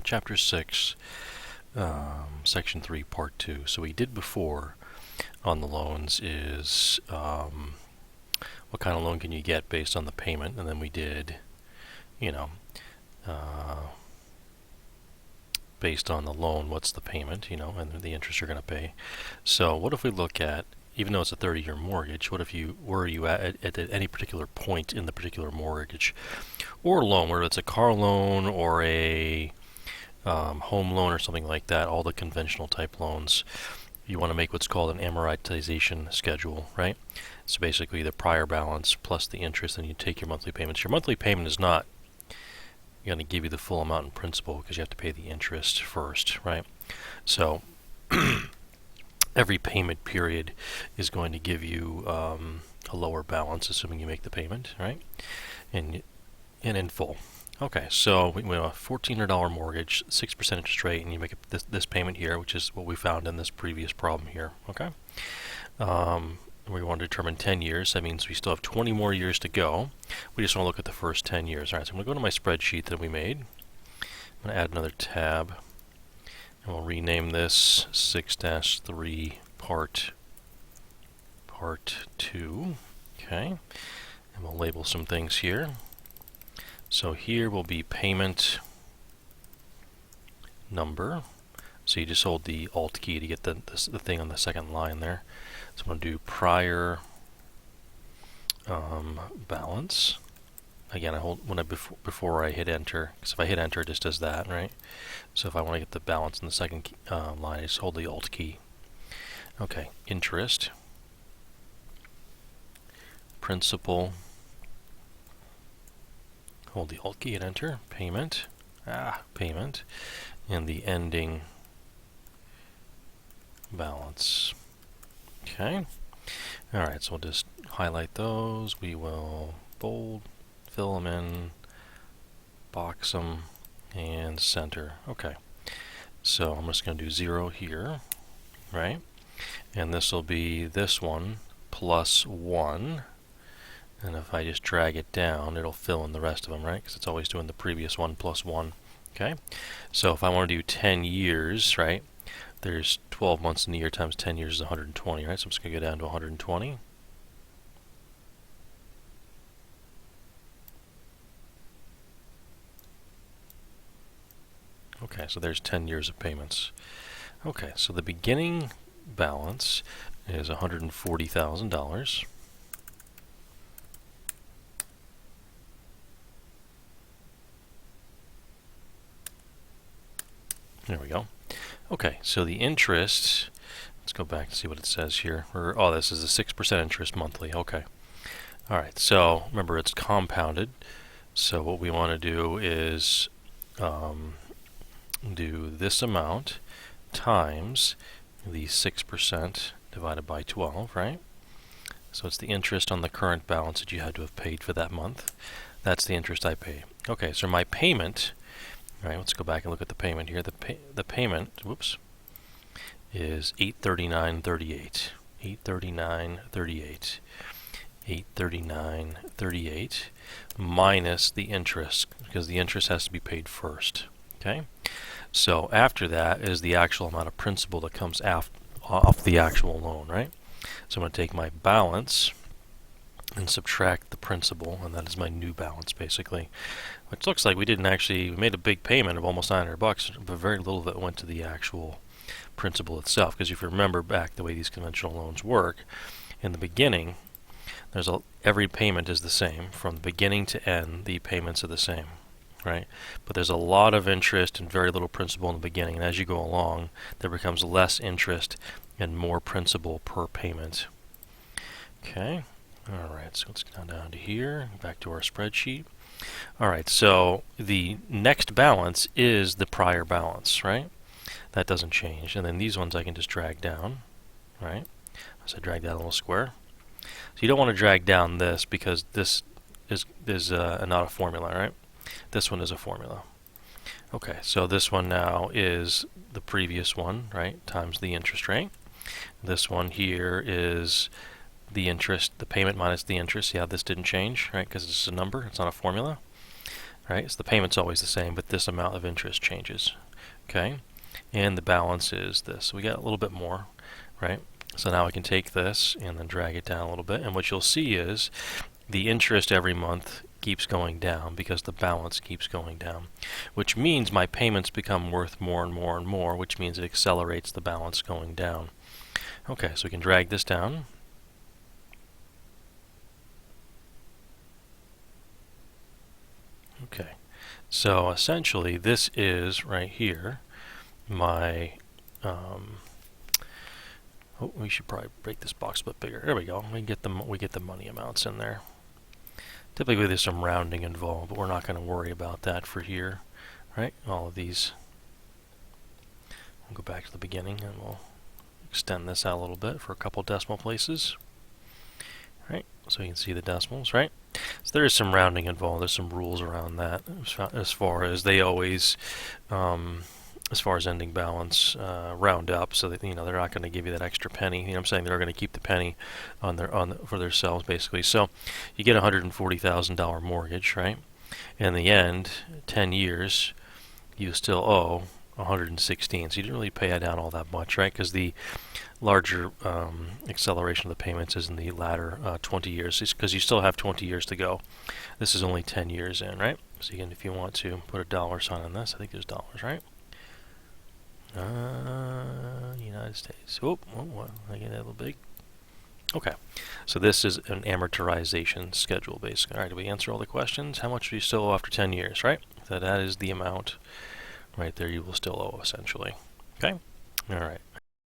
Chapter 6, Section 3, Part 2. So we did before on the loans is what kind of loan can you get based on the payment, and then we did, based on the loan, what's the payment, and the interest you're going to pay. So what if we look at, even though it's a 30-year mortgage, what if you at any particular point in the particular mortgage or loan, whether it's a car loan or a home loan or something like that, all the conventional type loans, you want to make what's called an amortization schedule, right? So basically the prior balance plus the interest, and you take your monthly payments. Your monthly payment is not going to give you the full amount in principal because you have to pay the interest first, right? So every payment period is going to give you a lower balance, assuming you make the payment, right? And in full. Okay, so we have a $1,400 mortgage, 6% interest rate, and you make this payment here, which is what we found in this previous problem here. Okay, we want to determine 10 years. That means we still have 20 more years to go. We just want to look at the first 10 years. All right, so I'm going to go to my spreadsheet that we made. I'm going to add another tab, and we'll rename this 6-3 Part 2. Okay, and we'll label some things here. So here will be payment number. So you just hold the Alt key to get the thing on the second line there. So I'm going to do prior balance. Again, I hold before I hit enter, because if I hit enter, it just does that, right? So if I want to get the balance in the second line, I just hold the Alt key. Okay, interest, principal. Hold the Alt key and enter. Payment. Payment. And the ending balance. Okay. Alright, so we'll just highlight those. We will bold, fill them in, box them, and center. Okay. So I'm just going to do 0 here, right? And this will be this one plus 1. And if I just drag it down, it'll fill in the rest of them, right? Because it's always doing the previous 1 plus 1. Okay? So if I want to do 10 years, right? There's 12 months in the year times 10 years is 120, right? So I'm just going to go down to 120. Okay, so there's 10 years of payments. Okay, so the beginning balance is $140,000. There we go. Okay, so the interest, let's go back and see what it says here. This is a 6% interest monthly. Okay. All right, so remember it's compounded. So what we want to do is do this amount times the 6% divided by 12, right? So it's the interest on the current balance that you had to have paid for that month. That's the interest I pay. Okay, so my payment... All right, let's go back and look at the payment here. The payment, is $839.38. $839.38. $839.38 minus the interest, because the interest has to be paid first. Okay, so after that is the actual amount of principal that comes off the actual loan, right? So I'm going to take my balance and subtract the principal, and that is my new balance basically. Which looks like we made a big payment of almost $900, but very little of it went to the actual principal itself. Because if you remember back the way these conventional loans work, in the beginning, every payment is the same. From the beginning to end, the payments are the same, right? But there's a lot of interest and very little principal in the beginning, and as you go along, there becomes less interest and more principal per payment. Okay. Alright, so let's go down to here, back to our spreadsheet. Alright, so the next balance is the prior balance, right? That doesn't change. And then these ones I can just drag down, right? So I drag down a little square. So you don't want to drag down this because this is not a formula, right? This one is a formula. Okay, so this one now is the previous one, right, times the interest rate. This one here is the interest, the payment minus the interest. Yeah, this didn't change, right, because it's a number, it's not a formula. right? So the payment's always the same, but this amount of interest changes, okay? And the balance is this. We got a little bit more, right? So now I can take this and then drag it down a little bit, and what you'll see is the interest every month keeps going down because the balance keeps going down, which means my payments become worth more and more and more, which means it accelerates the balance going down. Okay, so we can drag this down. Okay, so essentially this is right here my oh, we should probably break this box a bit bigger. There we go. We get the money amounts in there. Typically there's some rounding involved, but we're not going to worry about that for here, right? All of these. We'll go back to the beginning and we'll extend this out a little bit for a couple decimal places. Right, so you can see the decimals, right? So there is some rounding involved. There's some rules around that as far as they always, as far as ending balance, round up so that they're not going to give you that extra penny. I'm saying they're going to keep the penny for themselves basically. So you get a $140,000 mortgage, right? In the end, 10 years, you still owe 116. So you didn't really pay it down all that much, right? Because the larger acceleration of the payments is in the latter 20 years, because you still have 20 years to go. This is only 10 years in, right? So again, if you want to put a dollar sign on this, I think there's dollars, right? United States. Oh, I get that a little big. Okay, so this is an amortization schedule, basically. All right, did we answer all the questions? How much do you still owe after 10 years, right? So that is the amount right there you will still owe, essentially. Okay? All right.